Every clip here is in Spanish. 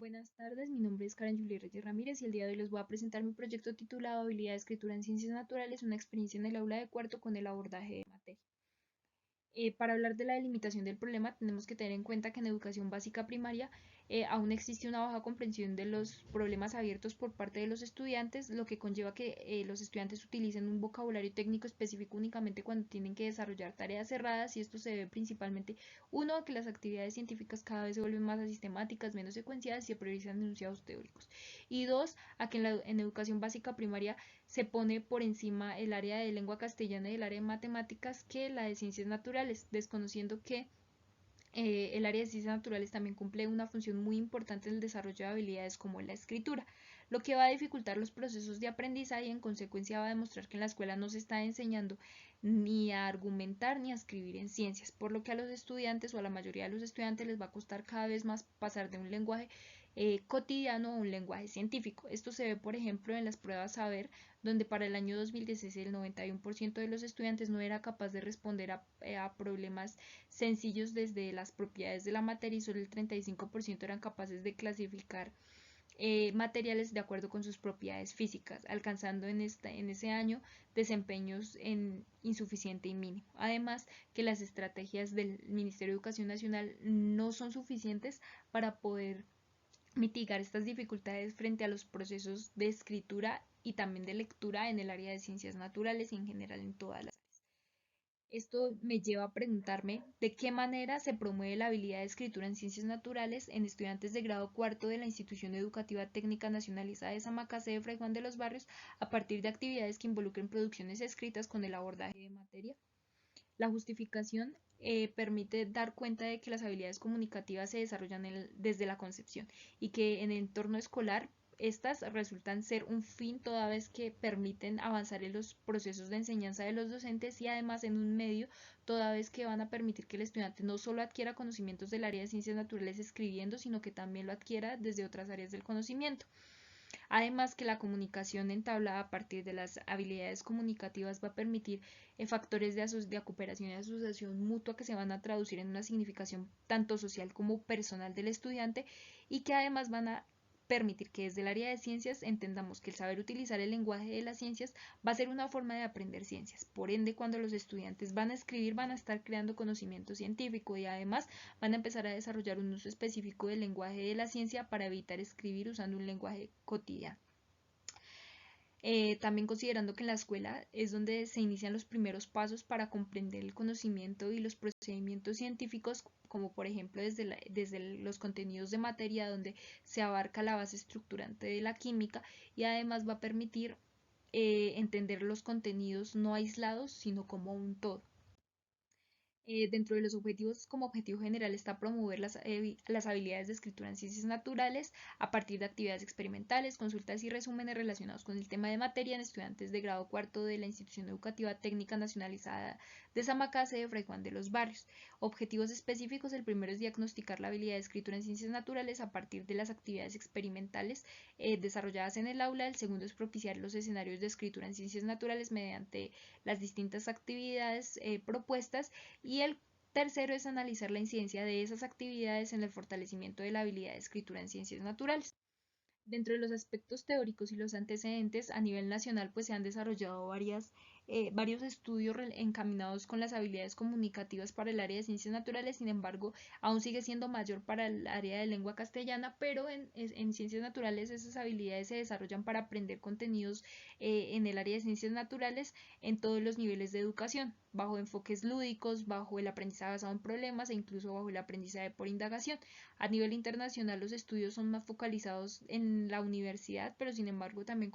Buenas tardes, mi nombre es Karen Julie Reyes Ramírez y el día de hoy les voy a presentar mi proyecto titulado Habilidad de Escritura en Ciencias Naturales, una experiencia en el aula de cuarto con el abordaje de materia. Para hablar de la delimitación del problema, tenemos que tener en cuenta que en educación básica primaria aún existe una baja comprensión de los problemas abiertos por parte de los estudiantes, lo que conlleva que los estudiantes utilicen un vocabulario técnico específico únicamente cuando tienen que desarrollar tareas cerradas, y esto se debe principalmente, uno, a que las actividades científicas cada vez se vuelven más sistemáticas, menos secuenciadas y se priorizan enunciados teóricos. Y dos, a que en educación básica primaria se pone por encima el área de lengua castellana y el área de matemáticas que la de ciencias naturales, desconociendo que el área de ciencias naturales también cumple una función muy importante en el desarrollo de habilidades como la escritura, lo que va a dificultar los procesos de aprendizaje y en consecuencia va a demostrar que en la escuela no se está enseñando ni a argumentar ni a escribir en ciencias, por lo que a los estudiantes o a la mayoría de los estudiantes les va a costar cada vez más pasar de un lenguaje cotidiano a un lenguaje científico. Esto se ve, por ejemplo, en las pruebas Saber, donde para el año 2016 el 91% de los estudiantes no era capaz de responder a problemas sencillos desde las propiedades de la materia y solo el 35% eran capaces de clasificar materiales de acuerdo con sus propiedades físicas, alcanzando en ese año desempeños en insuficiente y mínimo. Además, que las estrategias del Ministerio de Educación Nacional no son suficientes para poder mitigar estas dificultades frente a los procesos de escritura y también de lectura en el área de ciencias naturales y en general en todas las áreas. Esto me lleva a preguntarme de qué manera se promueve la habilidad de escritura en ciencias naturales en estudiantes de grado cuarto de la Institución Educativa Técnica Nacionalizada de Samacase de Fray Juan de los Barrios a partir de actividades que involucren producciones escritas con el abordaje de materia. La justificación permite dar cuenta de que las habilidades comunicativas se desarrollan desde la concepción y que en el entorno escolar estas resultan ser un fin toda vez que permiten avanzar en los procesos de enseñanza de los docentes y además en un medio toda vez que van a permitir que el estudiante no solo adquiera conocimientos del área de ciencias naturales escribiendo, sino que también lo adquiera desde otras áreas del conocimiento. Además que la comunicación entablada a partir de las habilidades comunicativas va a permitir factores de cooperación y asociación mutua que se van a traducir en una significación tanto social como personal del estudiante y que además van a permitir que desde el área de ciencias entendamos que el saber utilizar el lenguaje de las ciencias va a ser una forma de aprender ciencias. Por ende, cuando los estudiantes van a escribir, van a estar creando conocimiento científico y además van a empezar a desarrollar un uso específico del lenguaje de la ciencia para evitar escribir usando un lenguaje cotidiano. También considerando que en la escuela es donde se inician los primeros pasos para comprender el conocimiento y los procedimientos científicos, como por ejemplo desde los contenidos de materia, donde se abarca la base estructurante de la química y además va a permitir entender los contenidos no aislados, sino como un todo. Dentro de los objetivos, como objetivo general, está promover las habilidades de escritura en ciencias naturales a partir de actividades experimentales, consultas y resúmenes relacionados con el tema de materia en estudiantes de grado cuarto de la Institución Educativa Técnica Nacionalizada de Samacase de Fray Juan de los Barrios. Objetivos específicos: el primero es diagnosticar la habilidad de escritura en ciencias naturales a partir de las actividades experimentales desarrolladas en el aula. El segundo es propiciar los escenarios de escritura en ciencias naturales mediante las distintas actividades propuestas, y el tercero es analizar la incidencia de esas actividades en el fortalecimiento de la habilidad de escritura en ciencias naturales. Dentro de los aspectos teóricos y los antecedentes, a nivel nacional pues se han desarrollado varios estudios encaminados con las habilidades comunicativas para el área de ciencias naturales. Sin embargo, aún sigue siendo mayor para el área de lengua castellana, pero en ciencias naturales esas habilidades se desarrollan para aprender contenidos en el área de ciencias naturales en todos los niveles de educación, bajo enfoques lúdicos, bajo el aprendizaje basado en problemas e incluso bajo el aprendizaje por indagación. A nivel internacional, los estudios son más focalizados en la universidad, pero sin embargo también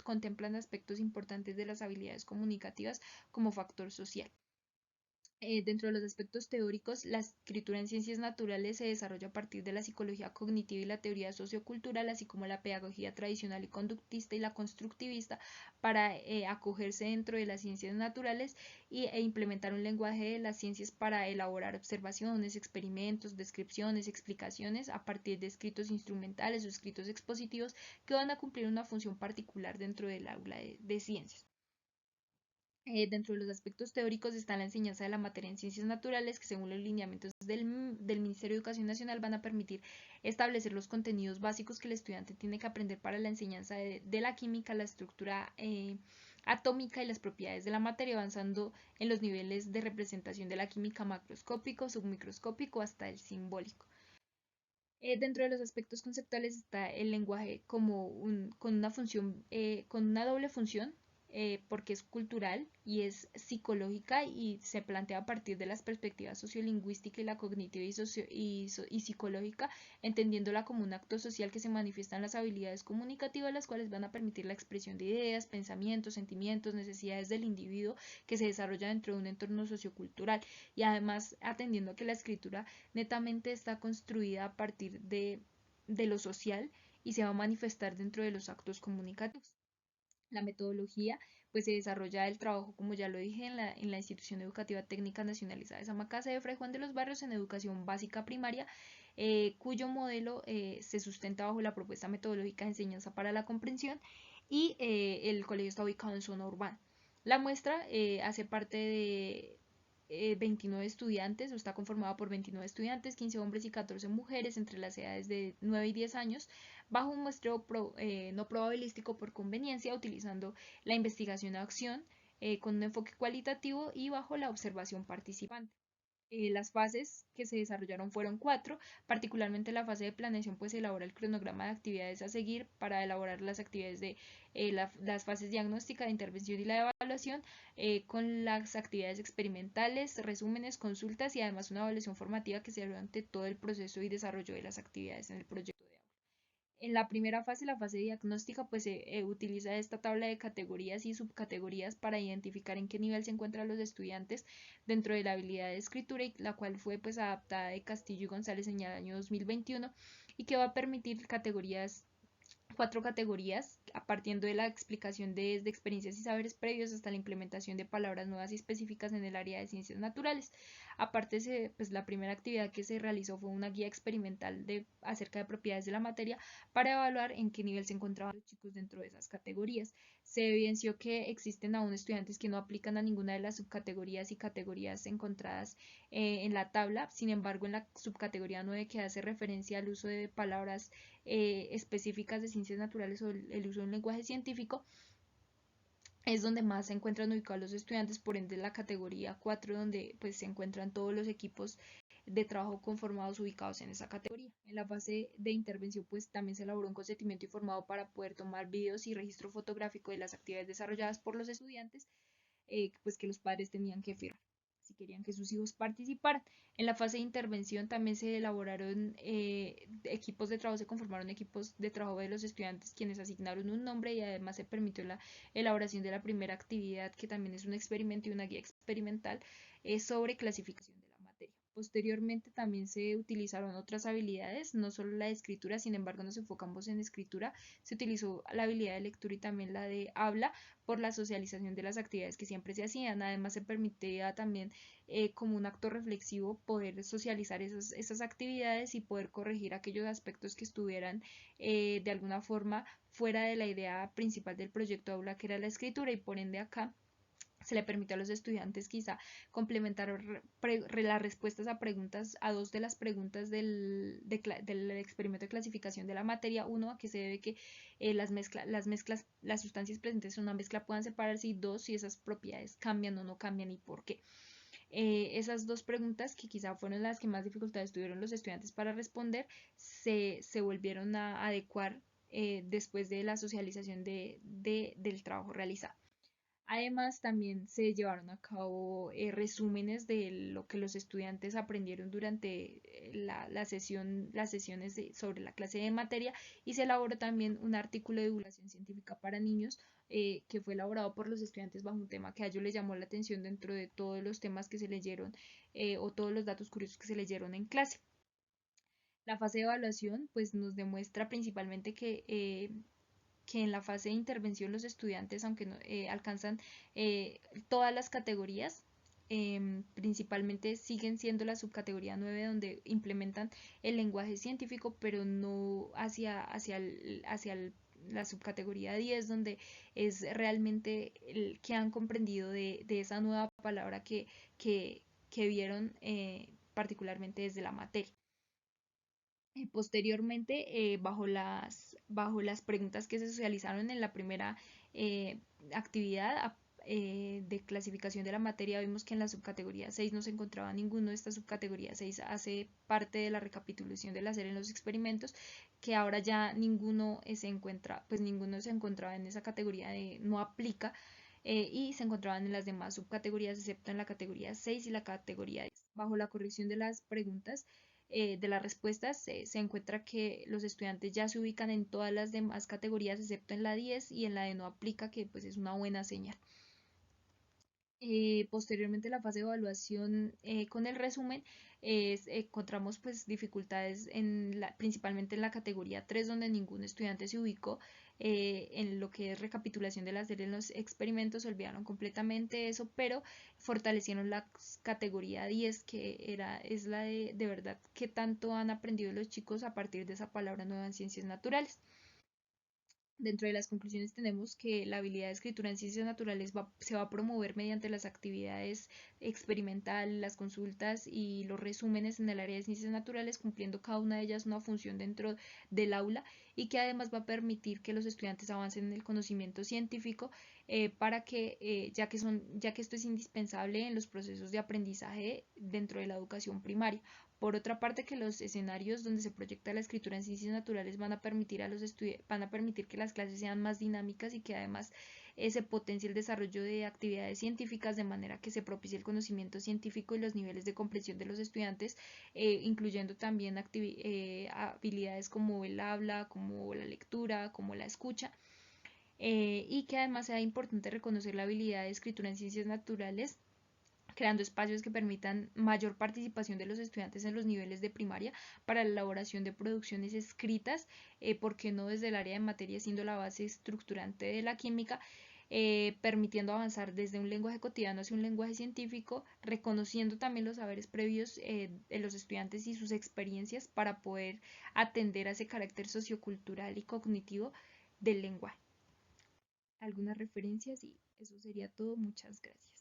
contemplan aspectos importantes de las habilidades comunicativas como factor social. Dentro de los aspectos teóricos, la escritura en ciencias naturales se desarrolla a partir de la psicología cognitiva y la teoría sociocultural, así como la pedagogía tradicional y conductista y la constructivista, para acogerse dentro de las ciencias naturales e implementar un lenguaje de las ciencias para elaborar observaciones, experimentos, descripciones, explicaciones a partir de escritos instrumentales o escritos expositivos que van a cumplir una función particular dentro del aula de ciencias. Dentro de los aspectos teóricos está la enseñanza de la materia en ciencias naturales, que según los lineamientos del Ministerio de Educación Nacional van a permitir establecer los contenidos básicos que el estudiante tiene que aprender para la enseñanza de la química, la estructura atómica y las propiedades de la materia, avanzando en los niveles de representación de la química macroscópico, submicroscópico hasta el simbólico. Dentro de los aspectos conceptuales está el lenguaje como con una función, con una doble función, porque es cultural y es psicológica y se plantea a partir de las perspectivas sociolingüística y la cognitiva y psicológica, entendiéndola como un acto social que se manifiesta en las habilidades comunicativas, las cuales van a permitir la expresión de ideas, pensamientos, sentimientos, necesidades del individuo que se desarrolla dentro de un entorno sociocultural y además atendiendo a que la escritura netamente está construida a partir de lo social y se va a manifestar dentro de los actos comunicativos. La metodología pues se desarrolla el trabajo, como ya lo dije, en la Institución Educativa Técnica Nacionalizada de Samacá, de Fray Juan de los Barrios, en educación básica primaria, cuyo modelo se sustenta bajo la propuesta metodológica de enseñanza para la comprensión y el colegio está ubicado en zona urbana. La muestra hace parte de 29 estudiantes, o está conformada por 29 estudiantes, 15 hombres y 14 mujeres entre las edades de 9 y 10 años, bajo un muestreo no probabilístico por conveniencia, utilizando la investigación a acción con un enfoque cualitativo y bajo la observación participante. Las fases que se desarrollaron fueron cuatro, particularmente la fase de planeación, pues se elabora el cronograma de actividades a seguir para elaborar las actividades de las fases diagnóstica, de intervención y la evaluación, con las actividades experimentales, resúmenes, consultas y además una evaluación formativa que se durante todo el proceso y desarrollo de las actividades en el proyecto. En la primera fase, la fase diagnóstica, pues se utiliza esta tabla de categorías y subcategorías para identificar en qué nivel se encuentran los estudiantes dentro de la habilidad de escritura, y la cual fue pues adaptada de Castillo y González en el año 2021 y que va a permitir cuatro categorías, partiendo de la explicación desde experiencias y saberes previos hasta la implementación de palabras nuevas y específicas en el área de ciencias naturales. Aparte, pues, la primera actividad que se realizó fue una guía experimental acerca de propiedades de la materia para evaluar en qué nivel se encontraban los chicos dentro de esas categorías. Se evidenció que existen aún estudiantes que no aplican a ninguna de las subcategorías y categorías encontradas en la tabla. Sin embargo, en la subcategoría 9, que hace referencia al uso de palabras específicas de ciencias naturales o el uso de un lenguaje científico, es donde más se encuentran ubicados los estudiantes, por ende la categoría 4, donde pues se encuentran todos los equipos de trabajo conformados ubicados en esa categoría. En la fase de intervención pues también se elaboró un consentimiento informado para poder tomar videos y registro fotográfico de las actividades desarrolladas por los estudiantes, pues que los padres tenían que firmar si querían que sus hijos participaran. En la fase de intervención también se elaboraron equipos de trabajo, se conformaron equipos de trabajo de los estudiantes quienes asignaron un nombre, y además se permitió la elaboración de la primera actividad, que también es un experimento y una guía experimental sobre clasificación de la materia. Posteriormente también se utilizaron otras habilidades, no solo la de escritura, sin embargo nos enfocamos en escritura, se utilizó la habilidad de lectura y también la de habla por la socialización de las actividades que siempre se hacían. Además se permitía también como un acto reflexivo poder socializar esas actividades y poder corregir aquellos aspectos que estuvieran de alguna forma fuera de la idea principal del proyecto aula, que era la escritura, y por ende acá se le permitió a los estudiantes quizá complementar las respuestas a preguntas, a dos de las preguntas del experimento de clasificación de la materia. Uno, a qué se debe que las sustancias presentes en una mezcla puedan separarse, y dos, si esas propiedades cambian o no cambian y por qué. Esas dos preguntas, que quizá fueron las que más dificultades tuvieron los estudiantes para responder, se volvieron a adecuar después de la socialización del trabajo realizado. Además, también se llevaron a cabo resúmenes de lo que los estudiantes aprendieron durante las sesiones sobre la clase de materia, y se elaboró también un artículo de divulgación científica para niños que fue elaborado por los estudiantes bajo un tema que a ellos les llamó la atención dentro de todos los temas que se leyeron o todos los datos curiosos que se leyeron en clase. La fase de evaluación pues nos demuestra principalmente que en la fase de intervención los estudiantes, aunque no, alcanzan todas las categorías, principalmente siguen siendo la subcategoría 9, donde implementan el lenguaje científico, pero no la subcategoría 10, donde es realmente el que han comprendido de esa nueva palabra que vieron particularmente desde la materia. Posteriormente, bajo las preguntas que se socializaron en la primera eh, actividad de clasificación de la materia, vimos que en la subcategoría 6 no se encontraba ninguno. Esta subcategoría 6 hace parte de la recapitulación del hacer en los experimentos, que ahora ya ninguno se encuentra, pues ninguno se encontraba en esa categoría de no aplica. Y se encontraban en las demás subcategorías, excepto en la categoría 6 y la categoría 10. Bajo la corrección de las preguntas, de las respuestas, se encuentra que los estudiantes ya se ubican en todas las demás categorías excepto en la 10 y en la de no aplica, que pues es una buena señal. Posteriormente la fase de evaluación con el resumen, encontramos pues dificultades principalmente en la categoría 3, donde ningún estudiante se ubicó en lo que es recapitulación de la serie en los experimentos. Olvidaron completamente eso, pero fortalecieron la categoría 10, es la de verdad que tanto han aprendido los chicos a partir de esa palabra nueva en ciencias naturales. Dentro de las conclusiones tenemos que la habilidad de escritura en ciencias naturales se va a promover mediante las actividades experimentales, las consultas y los resúmenes en el área de ciencias naturales, cumpliendo cada una de ellas una función dentro del aula, y que además va a permitir que los estudiantes avancen en el conocimiento científico, para que, ya que esto es indispensable en los procesos de aprendizaje dentro de la educación primaria. Por otra parte, que los escenarios donde se proyecta la escritura en ciencias naturales van a permitir van a permitir que las clases sean más dinámicas, y que además se potencie el desarrollo de actividades científicas, de manera que se propicie el conocimiento científico y los niveles de comprensión de los estudiantes, incluyendo también habilidades como el habla, como la lectura, como la escucha. Y que además sea importante reconocer la habilidad de escritura en ciencias naturales, creando espacios que permitan mayor participación de los estudiantes en los niveles de primaria para la elaboración de producciones escritas, porque no desde el área de materia, siendo la base estructurante de la química, permitiendo avanzar desde un lenguaje cotidiano hacia un lenguaje científico, reconociendo también los saberes previos de los estudiantes y sus experiencias, para poder atender a ese carácter sociocultural y cognitivo del lenguaje. Algunas referencias, y eso sería todo. Muchas gracias.